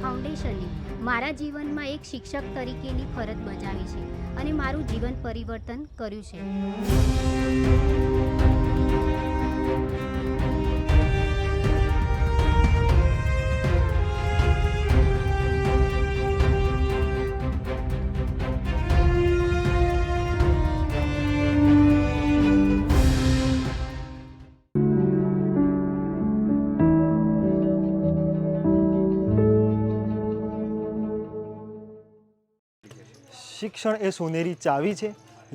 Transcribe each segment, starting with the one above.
ફાઉન્ડેશને મારા જીવનમાં એક શિક્ષક તરીકેની ફરજ બજાવી છે અને મારું જીવન પરિવર્તન કર્યું છે. શિક્ષણ એ સોનેરી ચાવી છે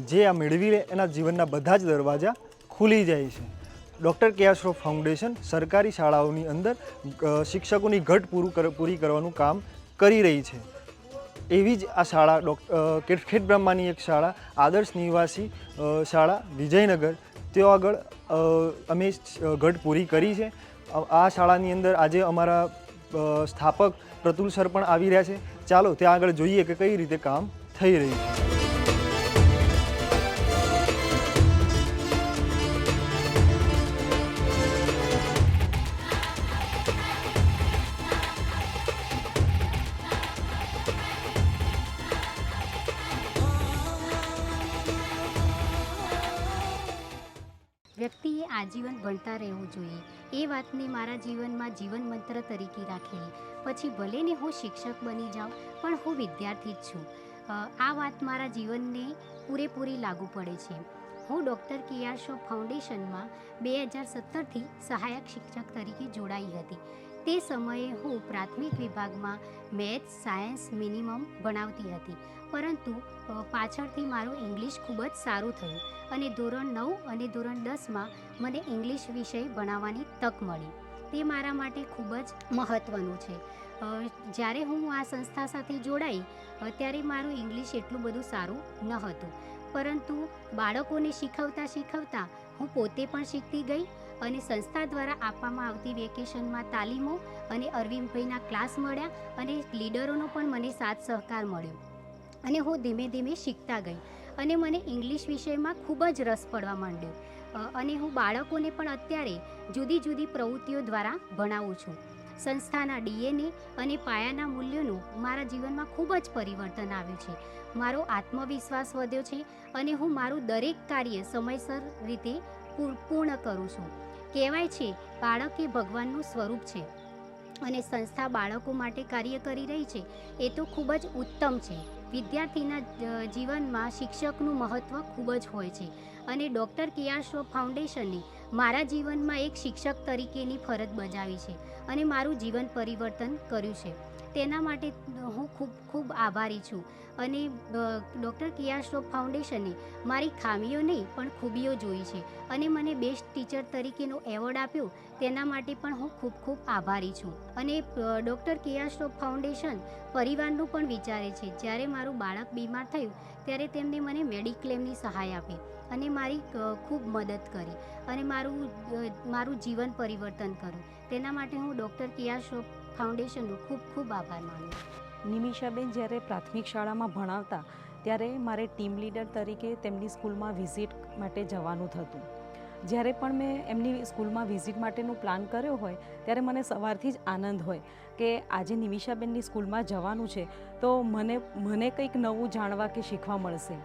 જે આ મેળવી લે એના જીવનના બધા જ દરવાજા ખુલી જાય છે. ડૉક્ટર કે.આર. શ્રોફ ફાઉન્ડેશન સરકારી શાળાઓની અંદર શિક્ષકોની ઘટ પૂરી કરવાનું કામ કરી રહી છે. એવી જ આ શાળા ખેડ બ્રહ્માની એક શાળા આદર્શ નિવાસી શાળા વિજયનગર, ત્યાં આગળ અમે ઘટ પૂરી કરી છે. આ શાળાની અંદર આજે અમારા સ્થાપક પ્રતુલ સર પણ આવી રહ્યા છે. ચાલો ત્યાં આગળ જોઈએ કે કઈ રીતે કામ થઈ રહી છે. વ્યક્તિએ આજીવન ભણતા રહેવું જોઈએ એ વાતને મારા જીવનમાં જીવન મંત્ર તરીકે રાખેલી. પછી ભલે ને હું શિક્ષક બની જાઉં પણ હું વિદ્યાર્થી જ છું. આ વાત મારા જીવનને પૂરેપૂરી લાગુ પડે છે. હું ડૉક્ટર કે.આર. શ્રોફ ફાઉન્ડેશનમાં 2017થી સહાયક શિક્ષક તરીકે જોડાઈ હતી. તે સમયે હું પ્રાથમિક વિભાગમાં મેથ્સ, સાયન્સ મિનિમમ ભણાવતી હતી, પરંતુ પાછળથી મારું ઇંગ્લિશ ખૂબ જ સારું થયું અને ધોરણ 9 અને ધોરણ 10માં મને ઇંગ્લિશ વિષય ભણાવવાની તક મળી. તે મારા માટે ખૂબ જ મહત્ત્વનું છે. જ્યારે હું આ સંસ્થા સાથે જોડાઈ ત્યારે મારું ઇંગ્લિશ એટલું બધું સારું ન હતું, પરંતુ બાળકોને શીખવતા હું પોતે પણ શીખતી ગઈ અને સંસ્થા દ્વારા આપવામાં આવતી વેકેશનમાં તાલીમો અને અરવિંદભાઈના ક્લાસ મળ્યા અને લીડરોનો પણ મને સાથ સહકાર મળ્યો અને હું ધીમે ધીમે શીખતા ગઈ અને મને ઇંગ્લિશ વિષયમાં ખૂબ જ રસ પડવા માંડ્યો અને હું બાળકોને પણ અત્યારે જુદી જુદી પ્રવૃત્તિઓ દ્વારા ભણાવું છું. સંસ્થાના ડીએનએ અને પાયાના મૂલ્યોનું મારા જીવનમાં ખૂબ જ પરિવર્તન આવ્યું છે. મારો આત્મવિશ્વાસ વધ્યો છે અને હું મારું દરેક કાર્ય સમયસર રીતે પૂર્ણ કરું છું. કહેવાય છે બાળક એ ભગવાનનું સ્વરૂપ છે અને સંસ્થા બાળકો માટે કાર્ય કરી રહી છે એ તો ખૂબ જ ઉત્તમ છે. વિદ્યાર્થીના જીવનમાં શિક્ષકનું મહત્ત્વ ખૂબ જ હોય છે અને ડૉક્ટર કે.આર. શ્રોફ ફાઉન્ડેશને મારા જીવનમાં એક શિક્ષક તરીકેની ફરજ બજાવી છે અને મારું જીવન પરિવર્તન કર્યું છે. તેના માટે હું ખૂબ ખૂબ આભારી છું અને ડૉક્ટર કે.આર. શ્રોફ ફાઉન્ડેશને મારી ખામીઓ નહીં પણ ખૂબીઓ જોઈ છે અને મને બેસ્ટ ટીચર તરીકેનો એવોર્ડ આપ્યો. તેના માટે પણ હું ખૂબ ખૂબ આભારી છું. અને ડૉક્ટર કે.આર. શ્રોફ ફાઉન્ડેશન પરિવારનું પણ વિચારે છે. જ્યારે મારું બાળક બીમાર થયું ત્યારે તેમને મને મેડિક્લેમની સહાય આપી અને મારી ખૂબ મદદ કરી અને મારું જીવન પરિવર્તન કર્યું. તેના માટે હું ડૉક્ટર કે.આર. શ્રોફ ફાઉન્ડેશનનો ખૂબ ખૂબ આભાર માનું. નિમિષાબેન જ્યારે પ્રાથમિક શાળામાં ભણાવતા ત્યારે મારે ટીમ લીડર તરીકે તેમની સ્કૂલમાં વિઝિટ માટે જવાનું થતું. જ્યારે પણ મેં એમની સ્કૂલમાં વિઝિટ માટેનું પ્લાન કર્યો હોય ત્યારે મને સવારથી જ આનંદ હોય કે આજે નિમિષાબેનની સ્કૂલમાં જવાનું છે તો મને કંઈક નવું જાણવા કે શીખવા મળશે.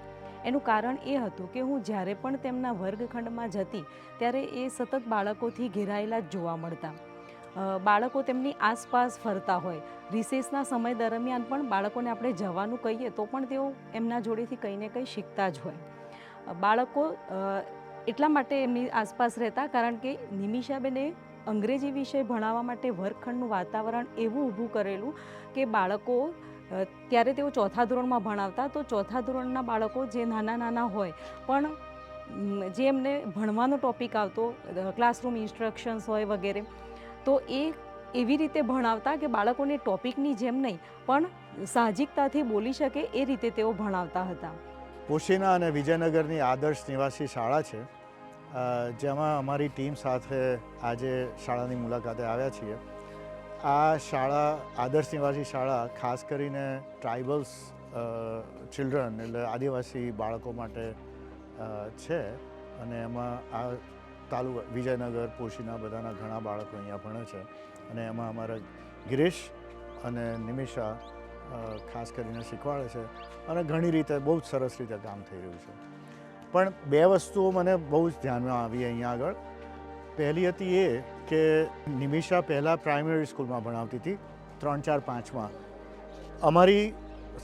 એનું કારણ એ હતું કે હું જ્યારે પણ તેમના વર્ગખંડમાં જતી ત્યારે એ સતત બાળકોથી ઘેરાયેલા જ જોવા મળતા. બાળકો તેમની આસપાસ ફરતા હોય. રિસેસના સમય દરમિયાન પણ બાળકોને આપણે જવાનું કહીએ તો પણ તેઓ એમના જોડેથી કંઈ ને કંઈ શીખતા જ હોય. બાળકો એટલા માટે એમની આસપાસ રહેતા કારણ કે નિમિષાબેને અંગ્રેજી વિષય ભણાવવા માટે વર્ગખંડનું વાતાવરણ એવું ઊભું કરેલું કે બાળકો ત્યારે તેઓ ચોથા ધોરણમાં ભણાવતા, તો ચોથા ધોરણના બાળકો જે નાના હોય પણ જે એમને ભણવાનો ટૉપિક આવતો, ક્લાસરૂમ ઇન્સ્ટ્રક્શન્સ હોય વગેરે, તો એ એવી રીતે ભણાવતા કે બાળકોને ટૉપિકની જેમ નહીં પણ સાહજિકતાથી બોલી શકે એ રીતે તેઓ ભણાવતા હતા. પોશીના અને વિજયનગરની આદર્શ નિવાસી શાળા છે, જેમાં અમારી ટીમ સાથે આજે શાળાની મુલાકાતે આવ્યા છીએ. આ શાળા આદર્શ નિવાસી શાળા ખાસ કરીને ટ્રાઇબલ્સ ચિલ્ડ્રન એટલે આદિવાસી બાળકો માટે છે અને એમાં આ વિજયનગર, પોશીના બધાના ઘણા બાળકો અહીંયા ભણે છે અને એમાં અમારા ગિરીશ અને નિમિષા ખાસ કરીને શીખવાડે છે અને ઘણી રીતે બહુ જ સરસ રીતે કામ થઈ રહ્યું છે. પણ બે વસ્તુઓ મને બહુ જ ધ્યાનમાં આવી અહીંયા આગળ. પહેલી હતી એ કે નિમિષા પહેલાં પ્રાઇમરી સ્કૂલમાં ભણાવતી હતી 3, 4, 5માં. અમારી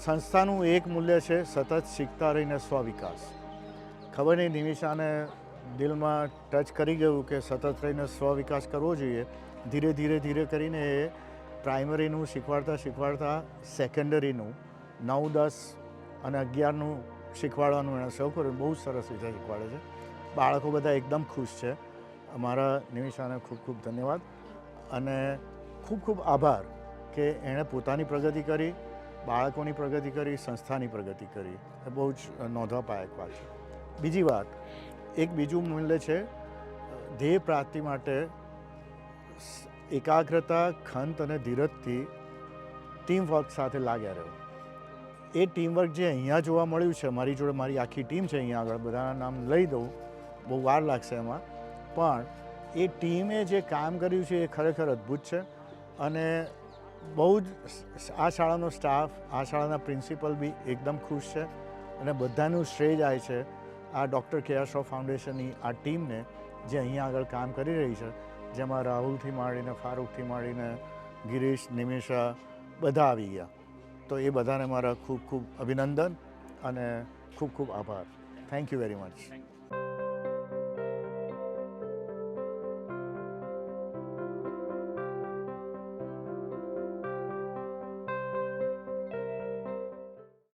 સંસ્થાનું એક મૂલ્ય છે સતત શીખતા રહીને સ્વવિકાસ. ખબર નહીં નિમિષાને દિલમાં ટચ કરી ગયું કે સતત રહીને સ્વવિકાસ કરવો જોઈએ. ધીરે ધીરે ધીરે કરીને એ પ્રાઇમરીનું શીખવાડતા સેકન્ડરીનું 9, 10 અને 11નું શીખવાડવાનું એણે શરૂ કર્યું. બહુ સરસ રીતે શીખવાડે છે. બાળકો બધા એકદમ ખુશ છે. અમારા નિમિષાને ખૂબ ખૂબ ધન્યવાદ અને ખૂબ ખૂબ આભાર કે એણે પોતાની પ્રગતિ કરી, બાળકોની પ્રગતિ કરી, સંસ્થાની પ્રગતિ કરી. એ બહુ જ નોંધપાયક વાત છે. બીજી વાત, એક બીજું મૂલ્ય છે ધ્યેય પ્રાપ્તિ માટે એકાગ્રતા, ખંત અને ધીરજથી ટીમવર્ક સાથે લાગ્યા રહ્યો. એ ટીમવર્ક જે અહીંયા જોવા મળ્યું છે, મારી જોડે મારી આખી ટીમ છે અહીંયા આગળ, બધાના નામ લઈ દઉં, બહુ વાર લાગશે એમાં, પણ એ ટીમે જે કામ કર્યું છે એ ખરેખર અદ્ભુત છે. અને બહુ જ આ શાળાનો સ્ટાફ, આ શાળાના પ્રિન્સિપલ બી એકદમ ખુશ છે અને બધાનું શ્રેય જાય છે આ ડૉક્ટર કે.આર. શ્રોફ ફાઉન્ડેશનની આ ટીમને જે અહીંયા આગળ કામ કરી રહી છે, જેમાં રાહુલથી માંડીને, ફારૂકથી માંડીને, ગિરીશ, નિમિષા બધા આવી ગયા. તો એ બધાને મારા ખૂબ ખૂબ અભિનંદન અને ખૂબ ખૂબ આભાર. Thank you very much.